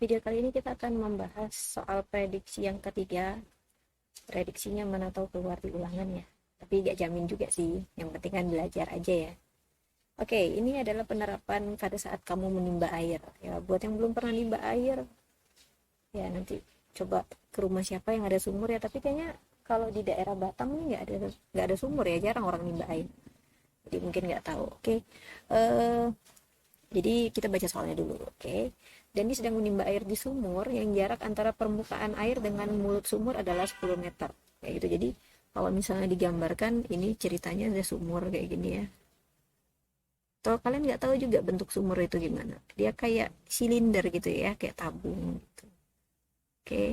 video kali ini kita akan membahas soal prediksi yang ketiga. Prediksinya mana tahu keluar di ulangan ya. Tapi gak jamin juga sih, yang penting kan belajar aja ya. Oke, ini adalah penerapan pada saat kamu menimba air. Ya, buat yang belum pernah nimba air, ya nanti coba ke rumah siapa yang ada sumur ya. Tapi kayaknya kalau di daerah Batam nih nggak ada sumur ya, jarang orang nimba air. Jadi mungkin nggak tahu. Oke, jadi kita baca soalnya dulu. Oke. Dan dia sedang menimba air di sumur yang jarak antara permukaan air dengan mulut sumur adalah 10 meter. Kayak gitu. Jadi kalau misalnya digambarkan ini ceritanya ada sumur kayak gini ya. Atau kalian nggak tahu juga bentuk sumur itu gimana? Dia kayak silinder gitu ya, kayak tabung gitu. Oke.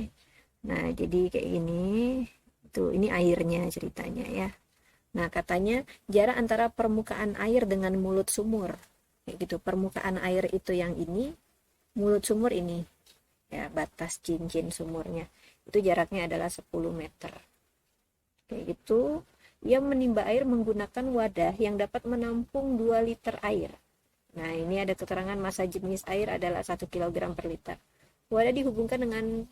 Nah, jadi kayak gini. Tuh, ini airnya ceritanya ya. Nah, katanya jarak antara permukaan air dengan mulut sumur. Kayak gitu. Permukaan air itu yang ini, mulut sumur ini. Ya, batas cincin sumurnya. Itu jaraknya adalah 10 meter. Kayak gitu. Ia menimba air menggunakan wadah yang dapat menampung 2 liter air. Nah, ini ada keterangan massa jenis air adalah 1 kg per liter. Wadah dihubungkan dengan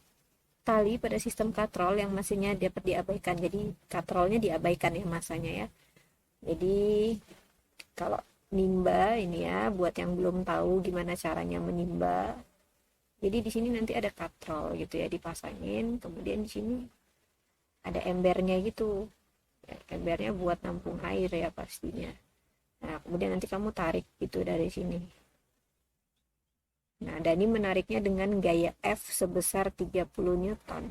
tali pada sistem katrol yang massanya dapat diabaikan. Jadi katrolnya diabaikan ya massanya ya. Jadi kalau nimba ini ya, buat yang belum tahu gimana caranya menimba. Jadi di sini nanti ada katrol gitu ya, dipasangin. Kemudian di sini ada embernya gitu. Ya, embernya buat nampung air ya pastinya. Nah, kemudian nanti kamu tarik gitu dari sini. Nah, Dani menariknya dengan gaya F sebesar 30 Newton.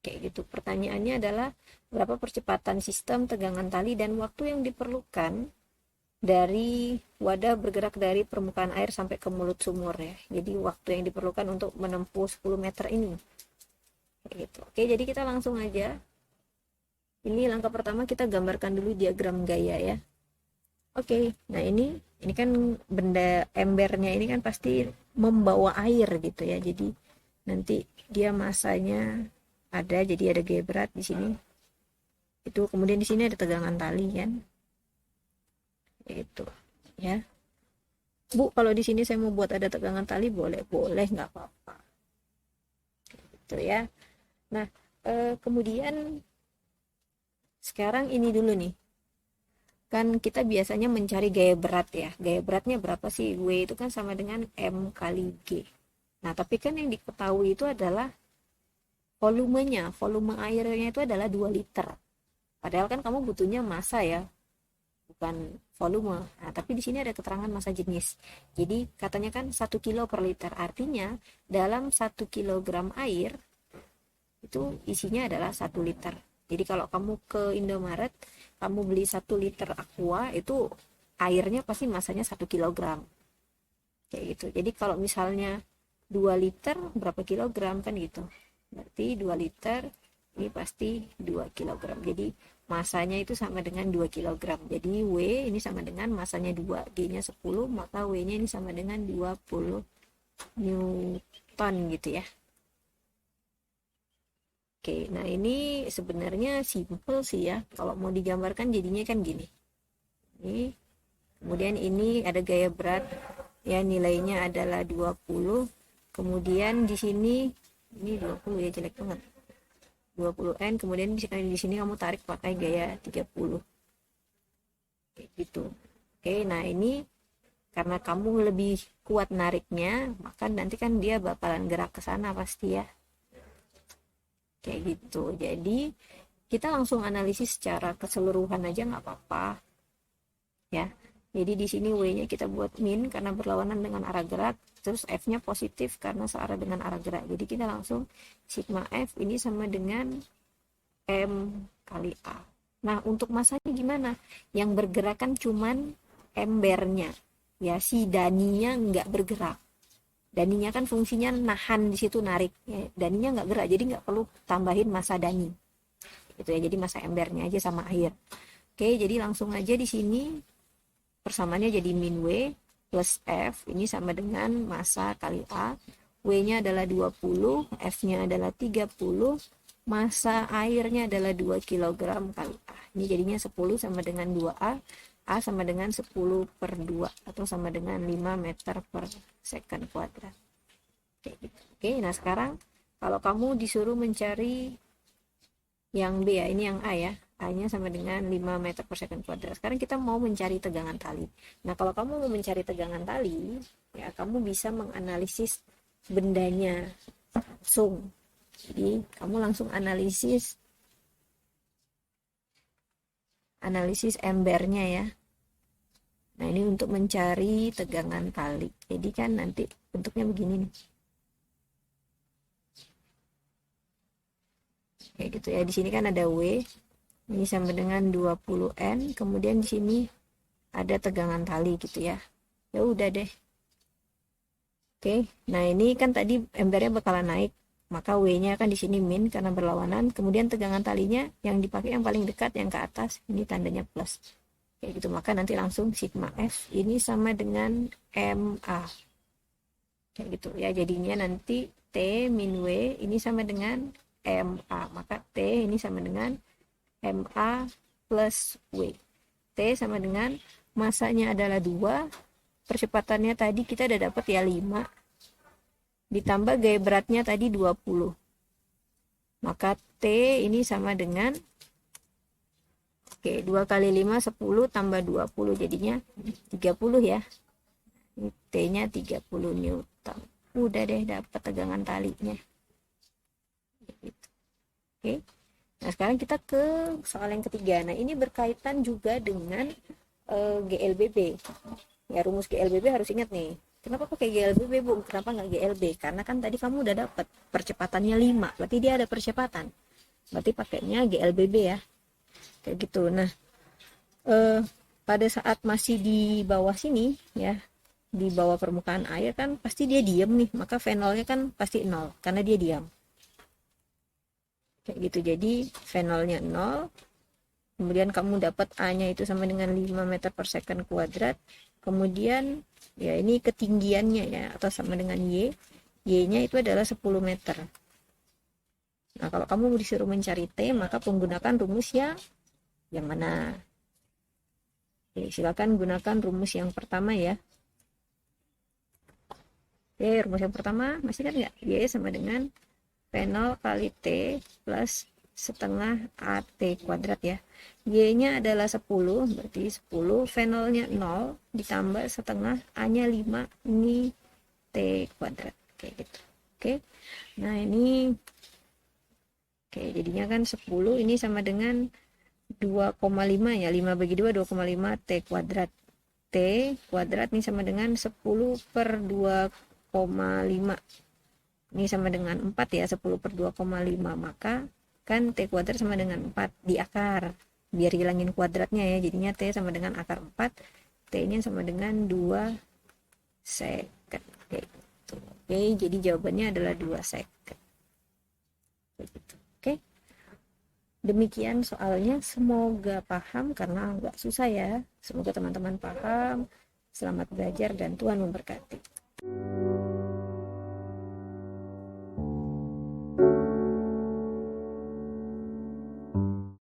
Kayak gitu. Pertanyaannya adalah berapa percepatan sistem tegangan tali dan waktu yang diperlukan dari wadah bergerak dari permukaan air sampai ke mulut sumur ya. Jadi waktu yang diperlukan untuk menempuh 10 meter ini. Kayak gitu. Oke, jadi kita langsung aja. Ini langkah pertama kita gambarkan dulu diagram gaya ya. Oke, nah ini kan benda embernya ini kan pasti membawa air gitu ya. Jadi nanti dia masanya ada, jadi ada gaya berat di sini. Itu kemudian di sini ada tegangan tali kan. Gitu ya. Bu, kalau di sini saya mau buat ada tegangan tali boleh nggak apa-apa. Gitu ya. Nah, kemudian sekarang ini dulu nih. Kan kita biasanya mencari gaya berat ya. Gaya beratnya berapa sih? W itu kan sama dengan M kali G. Nah, tapi kan yang diketahui itu adalah volumenya. Volume airnya itu adalah 2 liter. Padahal kan kamu butuhnya massa ya, bukan volume. Nah, tapi di sini ada keterangan massa jenis. Jadi katanya kan 1 kilo per liter. Artinya dalam 1 kilogram air itu isinya adalah 1 liter. Jadi kalau kamu ke Indomaret, kamu beli 1 liter aqua, itu airnya pasti masanya 1 kilogram. Kayak gitu. Jadi kalau misalnya 2 liter, berapa kilogram kan gitu. Berarti 2 liter, ini pasti 2 kilogram. Jadi masanya itu sama dengan 2 kilogram. Jadi W ini sama dengan masanya 2, G-nya 10, maka W-nya ini sama dengan 20 Newton gitu ya. Oke, nah ini sebenarnya simple sih ya. Kalau mau digambarkan jadinya kan gini. Ini, kemudian ini ada gaya berat, ya nilainya adalah 20. Kemudian di sini, ini 20 ya jelek banget. 20N, kemudian di sini kamu tarik pakai gaya 30. Kayak gitu. Oke, nah ini karena kamu lebih kuat nariknya, maka nanti kan dia bakalan gerak ke sana pasti ya. Kayak gitu. Jadi kita langsung analisis secara keseluruhan aja nggak apa-apa ya. Jadi di sini W-nya kita buat min karena berlawanan dengan arah gerak, terus F-nya positif karena searah dengan arah gerak. Jadi kita langsung sigma F ini sama dengan M kali A. Nah, untuk massanya gimana? Yang bergerak kan cuman embernya. Ya, si daninya nggak bergerak. Daninya kan fungsinya nahan di situ, narik ya, daninya nggak gerak, jadi nggak perlu tambahin massa dani gitu ya. Jadi massa embernya aja sama air. Oke, jadi langsung aja di sini persamaannya jadi min W plus F ini sama dengan massa kali A. W-nya adalah 20, F-nya adalah 30, massa airnya adalah 2 kg kali A. Ini jadinya 10 sama dengan 2A. A sama dengan 10 per 2 atau sama dengan 5 meter per second kuadrat. kayak gitu. Oke, nah sekarang kalau kamu disuruh mencari yang B ya, ini yang A ya, A-nya sama dengan 5 meter per second kuadrat. Sekarang kita mau mencari tegangan tali. Nah, kalau kamu mau mencari tegangan tali, ya kamu bisa menganalisis bendanya langsung. Jadi, kamu langsung analisis embernya ya. Nah, ini untuk mencari tegangan tali. Jadi kan nanti bentuknya begini nih. Kayak gitu ya. Di sini kan ada W. Ini sama dengan 20N. Kemudian di sini ada tegangan tali gitu ya. Ya udah deh. Oke. Nah, ini kan tadi embernya bakalan naik. Maka W-nya kan di sini min karena berlawanan. Kemudian tegangan talinya yang dipakai yang paling dekat, yang ke atas. Ini tandanya plus. Kayak gitu, maka nanti langsung sigma F ini sama dengan MA. Kayak gitu ya, jadinya nanti T min W ini sama dengan MA. Maka T ini sama dengan MA plus W. T sama dengan masanya adalah 2. Percepatannya tadi kita udah dapat ya 5. Ditambah gaya beratnya tadi 20. Maka T ini sama dengan, oke, 2 kali 5 10 tambah 20 jadinya 30 ya. T-nya 30 Newton. Udah deh dapat tegangan talinya. Gitu. Oke. Nah, sekarang kita ke soal yang ketiga. Nah, ini berkaitan juga dengan GLBB. Ya, rumus GLBB harus ingat nih. Kenapa pakai GLBB, Bu? Kenapa nggak GLB? Karena kan tadi kamu udah dapat percepatannya 5. Berarti dia ada percepatan. Berarti pakainya GLBB ya. Kayak gitu. Nah, pada saat masih di bawah sini ya, di bawah permukaan air kan pasti dia diam nih, maka V nolnya kan pasti 0 karena dia diam. Kayak gitu. Jadi V nolnya 0. Kemudian kamu dapat A-nya itu sama dengan 5 meter per second kuadrat. Kemudian ya ini ketinggiannya ya, atau sama dengan Y. Y-nya itu adalah 10 meter. Nah, kalau kamu disuruh mencari T, maka menggunakan rumus yang mana? Oke, silakan gunakan rumus yang pertama ya. Oke, rumus yang pertama masih kan nggak? Y sama dengan V0 kali T plus setengah AT kuadrat ya. Y-nya adalah 10, berarti 10, V0-nya 0, ditambah setengah, A-nya 5, ini T kuadrat. Kayak gitu. Oke, nah ini, oke, jadinya kan 10, ini sama dengan 2,5 ya, 5 bagi 2, 2,5 T kuadrat. T kuadrat ini sama dengan 10 per 2,5. Ini sama dengan 4 ya, 10 per 2,5. Maka kan T kuadrat sama dengan 4 di akar. Biar hilangin kuadratnya ya, jadinya T sama dengan akar 4. T-nya sama dengan 2 second. Oke, jadi jawabannya adalah 2 second. Oke. Demikian soalnya, semoga paham karena nggak susah ya. Semoga teman-teman paham. Selamat belajar dan Tuhan memberkati.